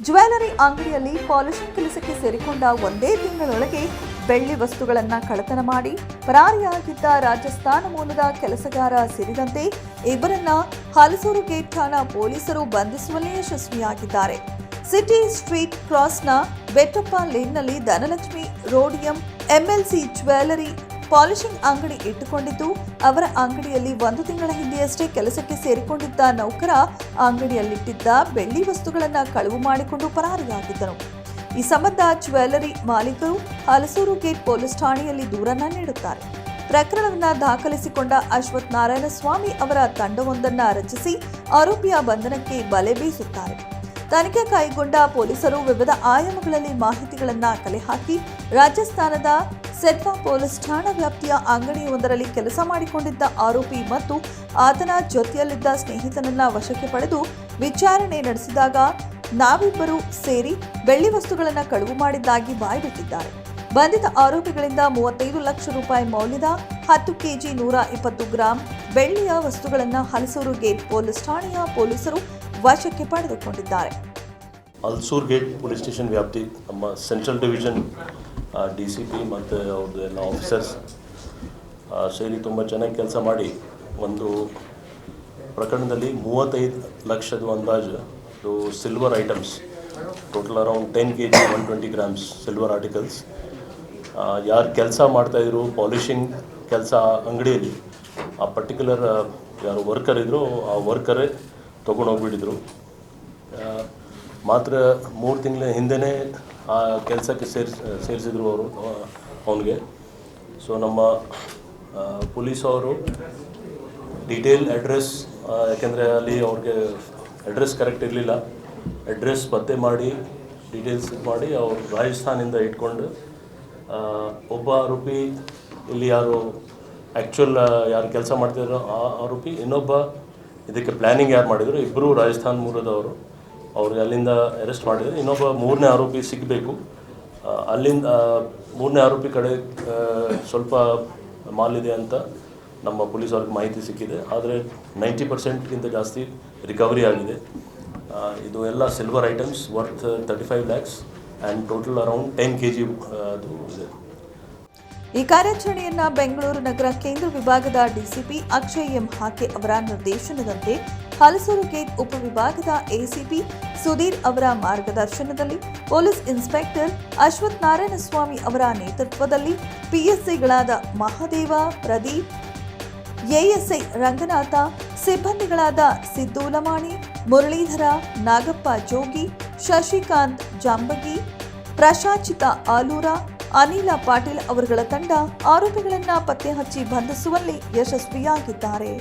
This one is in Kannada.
ಜ್ಯುವೆಲರಿ ಅಂಗಡಿಯಲ್ಲಿ ಪಾಲಿಶಿಂಗ್ ಕೆಲಸಕ್ಕೆ ಸೇರಿಕೊಂಡ ಒಂದೇ ತಿಂಗಳೊಳಗೆ ಬೆಳ್ಳಿ ವಸ್ತುಗಳನ್ನು ಕಳ್ಳತನ ಮಾಡಿ ಪರಾರಿಯಾಗಿದ್ದ ರಾಜಸ್ಥಾನ ಮೂಲದ ಕೆಲಸಗಾರ ಸೇರಿದಂತೆ ಇಬ್ಬರನ್ನ ಹಲಸೂರು ಗೇಟ್ ಠಾಣಾ ಪೊಲೀಸರು ಬಂಧಿಸುವಲ್ಲಿ ಯಶಸ್ವಿಯಾಗಿದ್ದಾರೆ. ಸಿಟಿ ಸ್ಟ್ರೀಟ್ ಕ್ರಾಸ್ನ ಬೆಟ್ಟಪ್ಪ ಲೇನ್ನಲ್ಲಿ Dhanalakshmi rhodium MLC jewellery polishing ಅಂಗಡಿ ಇಟ್ಟುಕೊಂಡಿದ್ದು, ಅವರ ಅಂಗಡಿಯಲ್ಲಿ 1 ತಿಂಗಳ ಹಿಂದೆಯಷ್ಟೇ ಕೆಲಸಕ್ಕೆ ಸೇರಿಕೊಂಡಿದ್ದ ನೌಕರ ಅಂಗಡಿಯಲ್ಲಿಟ್ಟಿದ್ದ ಬೆಳ್ಳಿ ವಸ್ತುಗಳನ್ನು ಕಳವು ಮಾಡಿಕೊಂಡು ಪರಾರಿಯಾಗಿದ್ದನು. ಈ ಸಂಬಂಧ ಜ್ಯುವೆಲರಿ ಮಾಲೀಕರು ಹಲಸೂರು ಗೇಟ್ ಪೊಲೀಸ್ ಠಾಣೆಯಲ್ಲಿ ದೂರನ್ನ ನೀಡುತ್ತಾರೆ. ಪ್ರಕರಣವನ್ನು ದಾಖಲಿಸಿಕೊಂಡ ಅಶ್ವಥ್ ನಾರಾಯಣ ಸ್ವಾಮಿ ಅವರ ತಂಡವೊಂದನ್ನು ರಚಿಸಿ ಆರೋಪಿಯ ಬಂಧನಕ್ಕೆ ಬಲೆ ಬೀಸುತ್ತಾರೆ. ತನಿಖೆ ಕೈಗೊಂಡ ಪೊಲೀಸರು ವಿವಿಧ ಆಯಾಮಗಳಲ್ಲಿ ಮಾಹಿತಿಗಳನ್ನು ಕಲೆ ಹಾಕಿ ರಾಜಸ್ಥಾನದ ಸೆಟ್ವಾ ಪೊಲೀಸ್ ಠಾಣಾ ವ್ಯಾಪ್ತಿಯ ಅಂಗಡಿಯೊಂದರಲ್ಲಿ ಕೆಲಸ ಮಾಡಿಕೊಂಡಿದ್ದ ಆರೋಪಿ ಮತ್ತು ಆತನ ಜೊತೆಯಲ್ಲಿದ್ದ ಸ್ನೇಹಿತನನ್ನ ವಶಕ್ಕೆ ಪಡೆದು ವಿಚಾರಣೆ ನಡೆಸಿದಾಗ ನಾವಿಬ್ಬರು ಸೇರಿ ಬೆಳ್ಳಿ ವಸ್ತುಗಳನ್ನು ಕಳವು ಮಾಡಿದ್ದಾಗಿ ಬಾಯ್ಬಿಟ್ಟಿದ್ದಾರೆ. ಬಂಧಿತ ಆರೋಪಿಗಳಿಂದ 35 ಲಕ್ಷ ರೂಪಾಯಿ ಮೌಲ್ಯದ 10 ಕೆಜಿ 120 ಗ್ರಾಂ ಬೆಳ್ಳಿಯ ವಸ್ತುಗಳನ್ನು ಹಲಸೂರು ಗೇಟ್ ಪೊಲೀಸ್ ಠಾಣೆಯ ಪೊಲೀಸರು ವಶಕ್ಕೆ ಪಡೆದುಕೊಂಡಿದ್ದಾರೆ. ಹಲಸೂರು ಗೇಟ್ ಪೊಲೀಸ್ ಸ್ಟೇಷನ್ ವ್ಯಾಪ್ತಿ ನಮ್ಮ ಸೆಂಟ್ರಲ್ ಡಿವಿಷನ್ DCP ಮತ್ತು ಅವ್ರದ್ದು ಎಲ್ಲ ಆಫೀಸರ್ಸ್ ಸೇರಿ ತುಂಬ ಚೆನ್ನಾಗಿ ಕೆಲಸ ಮಾಡಿ ಒಂದು ಪ್ರಕರಣದಲ್ಲಿ 35 ಲಕ್ಷದ ಅಂದಾಜು silver items, total around 10 kg 120 grams silver articles, ಯಾರು ಕೆಲಸ ಮಾಡ್ತಾಯಿದ್ರು ಪಾಲಿಶಿಂಗ್ ಕೆಲಸ ಅಂಗಡಿಯಲ್ಲಿ ಆ ಪರ್ಟಿಕ್ಯುಲರ್ ಯಾರು ವರ್ಕರ್ ಇದ್ದರು ಆ ವರ್ಕರೇ ತೊಗೊಂಡೋಗ್ಬಿಟ್ಟಿದ್ರು. ಮಾತ್ರ 3 ತಿಂಗಳ ಹಿಂದೆಯೇ ಆ ಕೆಲಸಕ್ಕೆ ಸೇರಿಸಿದ್ರು ಅವನಿಗೆ. ಸೊ ನಮ್ಮ ಪೊಲೀಸ್ ಅವರು ಡೀಟೇಲ್ ಅಡ್ರೆಸ್, ಯಾಕೆಂದರೆ ಅಲ್ಲಿ ಅವ್ರಿಗೆ ಅಡ್ರೆಸ್ ಕರೆಕ್ಟ್ ಇರಲಿಲ್ಲ, ಅಡ್ರೆಸ್ ಪತ್ತೆ ಮಾಡಿ ಡೀಟೇಲ್ಸ್ ಮಾಡಿ ಅವರು ರಾಜಸ್ಥಾನಿಂದ ಇಟ್ಕೊಂಡು ಒಬ್ಬ ಆರೋಪಿ ಇಲ್ಲಿ ಯಾರು ಆ್ಯಕ್ಚುಲ್ ಯಾರು ಕೆಲಸ ಮಾಡ್ತಿದ್ರು ಆ ಆರೋಪಿ, ಇನ್ನೊಬ್ಬ ಇದಕ್ಕೆ ಪ್ಲ್ಯಾನಿಂಗ್ ಯಾರು ಮಾಡಿದರು ಇಬ್ಬರು ರಾಜಸ್ಥಾನ ಮೂಲದವರು, ಅವ್ರಿಗೆ ಅಲ್ಲಿಂದ ಅರೆಸ್ಟ್ ಮಾಡಿದರೆ ಇನ್ನೊಬ್ಬ 3ನೇ ಆರೋಪಿ ಸಿಗಬೇಕು. ಅಲ್ಲಿಂದ 3ನೇ ಆರೋಪಿ ಕಡೆ ಸ್ವಲ್ಪ ಮಾಲಿದೆ ಅಂತ ನಮ್ಮ ಪೊಲೀಸ್ ಅವ್ರಿಗೆ ಮಾಹಿತಿ ಸಿಕ್ಕಿದೆ. ಆದರೆ 90% ಜಾಸ್ತಿ ರಿಕವರಿ ಆಗಿದೆ. ಇದು ಎಲ್ಲ silver items worth 35 lakhs and total around 10 kg ಅದು ಇದೆ. ಈ ಕಾರ್ಯಾಚರಣೆಯನ್ನ ಬೆಂಗಳೂರು ನಗರ ಕೇಂದ್ರ ವಿಭಾಗದ ಡಿಸಿಪಿ ಅಕ್ಷಯ್ ಎಂ ಹಾಕೆ ಅವರ ನಿರ್ದೇಶನದಂತೆ ಹಲಸೂರು ಗೇಟ್ ಉಪವಿಭಾಗದ ಎಸಿಪಿ ಸುಧೀರ್ ಅವರ ಮಾರ್ಗದರ್ಶನದಲ್ಲಿ ಪೊಲೀಸ್ ಇನ್ಸ್ಪೆಕ್ಟರ್ ಅಶ್ವಥ್ ನಾರಾಯಣ ಸ್ವಾಮಿ ಅವರ ನೇತೃತ್ವದಲ್ಲಿ ಪಿಎಸ್ಐಗಳಾದ ಮಹಾದೇವ, ಪ್ರದೀಪ್, ಎಎಸ್ಐ ರಂಗನಾಥ, ಸಿಬ್ಬಂದಿಗಳಾದ ಸಿದ್ದು ಲಮಾಣಿ, ಮುರಳೀಧರ, ನಾಗಪ್ಪ ಜೋಗಿ, ಶಶಿಕಾಂತ್ ಜಾಂಬಗಿ, ಪ್ರಶಾಚಿತ ಆಲೂರ, ಅನಿಲ ಪಾಟೀಲ್ ಅವರುಗಳ ತಂಡ ಆರೋಪಿಗಳನ್ನು ಪತ್ತೆ ಹಚ್ಚಿ ಬಂಧಿಸುವಲ್ಲಿ ಯಶಸ್ವಿಯಾಗಿದ್ದಾರೆ.